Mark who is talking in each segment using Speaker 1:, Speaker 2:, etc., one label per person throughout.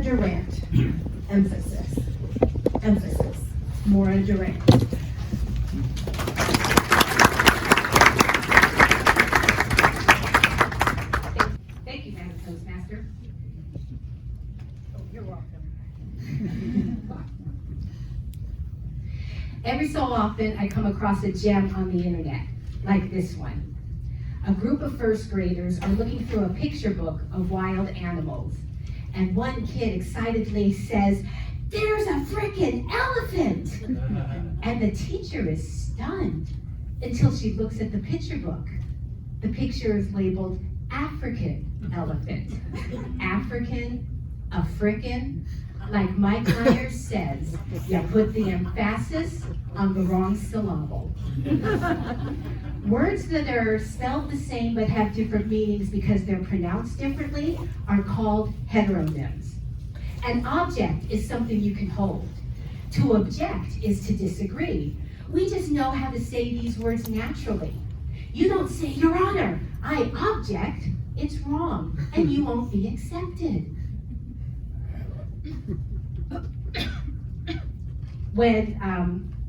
Speaker 1: Durant. Emphasis. Emphasis. Maura Durant.
Speaker 2: Thank you, Madam Toastmaster.
Speaker 1: Oh, you're welcome.
Speaker 2: Every so often, I come across a gem on the internet, like this one. A group of first graders are looking through a picture book of wild animals, and one kid excitedly says, "There's a frickin' elephant!" And the teacher is stunned until she looks at the picture book. The picture is labeled African elephant. African, a frickin'. Like Mike Myers says, you put the emphasis on the wrong syllable. Words that are spelled the same but have different meanings because they're pronounced differently are called heteronyms. An object is something you can hold. To object is to disagree. We just know how to say these words naturally. You don't say, "Your Honor, I object." It's wrong, and you won't be accepted. When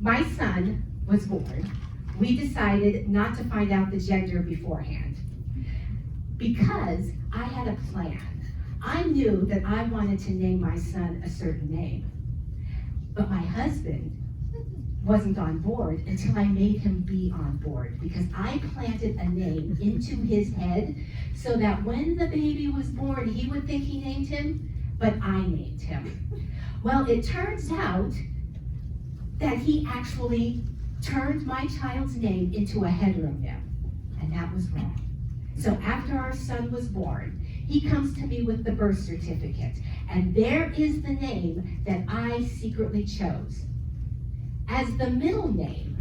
Speaker 2: my son was born, we decided not to find out the gender beforehand because I had a plan. I knew that I wanted to name my son a certain name, but my husband wasn't on board until I made him be on board because I planted a name into his head so that when the baby was born, he would think he named him, but I named him. Well, it turns out that he actually turned my child's name into a heteronym, and that was wrong. So after our son was born, he comes to me with the birth certificate, and there is the name that I secretly chose. As the middle name,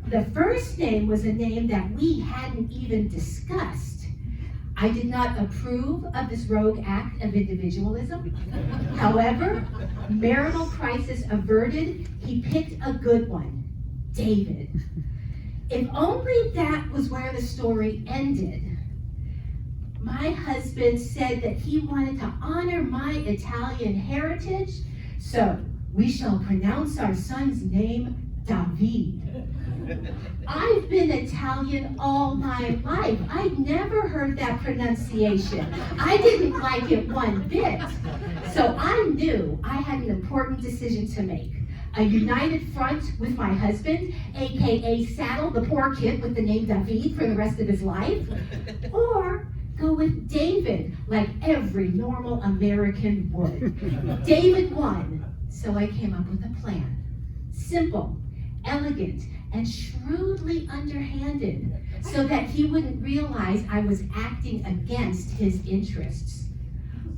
Speaker 2: the first name was a name that we hadn't even discussed. I did not approve of this rogue act of individualism. However, marital crisis averted, he picked a good one, David. If only that was where the story ended. My husband said that he wanted to honor my Italian heritage, so we shall pronounce our son's name David. I've been Italian all my life. I'd never heard that pronunciation. I didn't like it one bit. So I knew I had an important decision to make. A united front with my husband, AKA saddle the poor kid with the name David for the rest of his life, or go with David like every normal American would. David won, so I came up with a plan. Simple, elegant, and shrewdly underhanded, so that he wouldn't realize I was acting against his interests.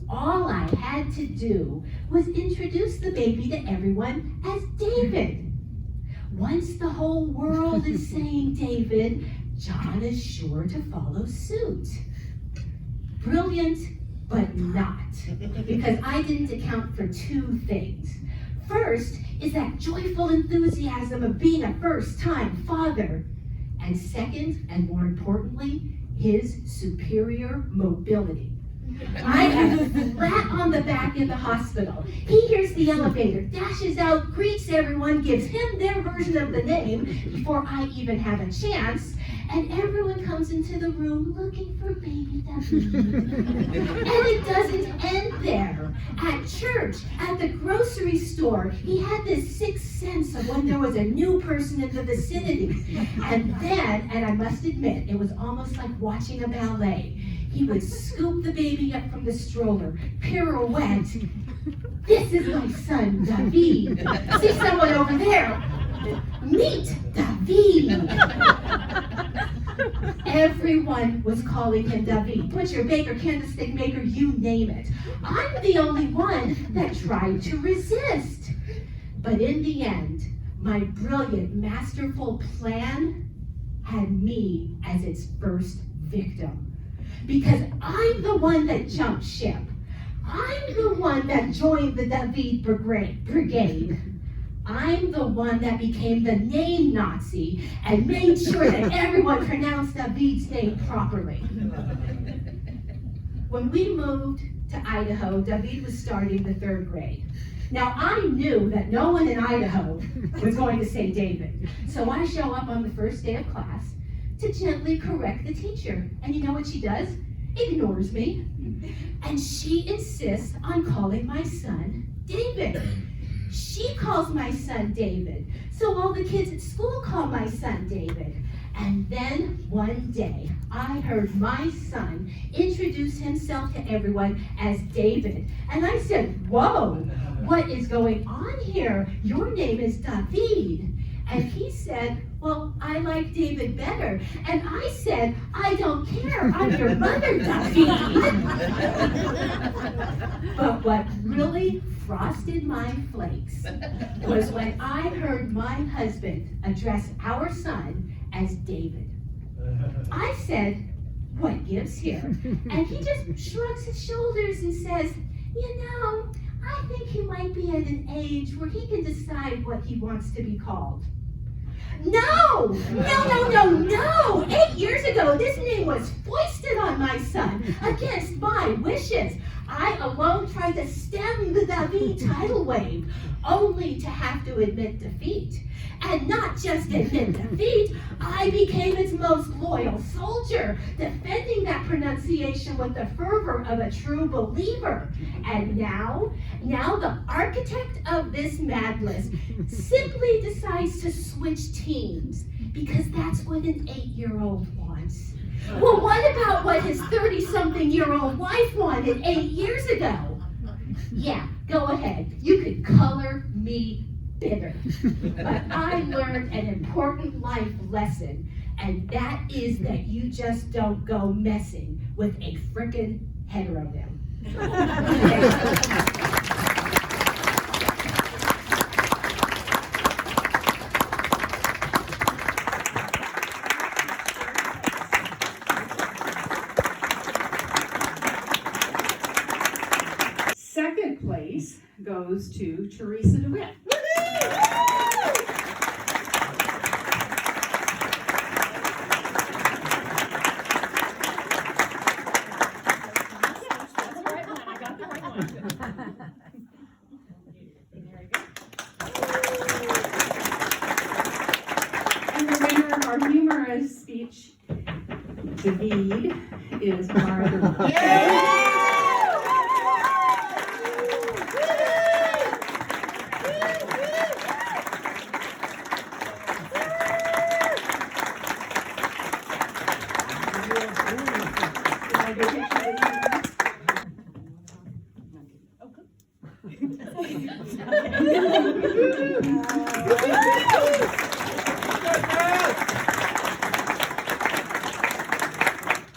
Speaker 2: All I had to do was introduce the baby to everyone as David. Once the whole world is saying David, John is sure to follow suit. Brilliant, but not, because I didn't account for two things. First is that joyful enthusiasm of being a first-time father. And second, and more importantly, his superior mobility. I am flat on the back in the hospital. He hears the elevator, dashes out, greets everyone, gives him their version of the name before I even have a chance, and everyone comes into the room looking for baby David. And it doesn't end there. At church, at the grocery store, he had this sixth sense of when there was a new person in the vicinity. And then, and I must admit, it was almost like watching a ballet. He would scoop the baby up from the stroller, pirouette. This is my son, David. See someone over there? Meet David. Everyone was calling him David. Butcher, baker, candlestick maker, you name it. I'm the only one that tried to resist. But in the end, my brilliant, masterful plan had me as its first victim. Because I'm the one that jumped ship. I'm the one that joined the David Brigade. I'm the one that became the name Nazi and made sure that everyone pronounced David's name properly. When we moved to Idaho, David was starting the 3rd grade. Now, I knew that no one in Idaho was going to say David. So I show up on the first day of class to gently correct the teacher. And you know what she does? Ignores me. And she insists on calling my son David. She calls my son David. So all the kids at school call my son David. And then one day, I heard my son introduce himself to everyone as David. And I said, whoa, what is going on here? Your name is David. And he said, well, I like David better. And I said, I don't care, I'm your mother, David. But what really frosted my flakes was when I heard my husband address our son as David. I said, what gives here? And he just shrugs his shoulders and says, you know, I think he might be at an age where he can decide what he wants to be called. No! 8 years ago, this name was foisted on my son against my wishes. I alone tried to stem the David tidal wave, only to have to admit defeat. And not just admit defeat, I became its most loyal soldier, defending that pronunciation with the fervor of a true believer. And now the architect of this madness simply decides to switch teams, because that's what an 8-year-old wants. Well, what about what his 30-something-year-old wife wanted 8 years ago? Yeah, go ahead. You could color me bitter. But I learned an important life lesson, and that is that you just don't go messing with a frickin' heteronym.
Speaker 3: Second place goes to Teresa DeWitt. And the winner of our humorous speech, David, is Maura.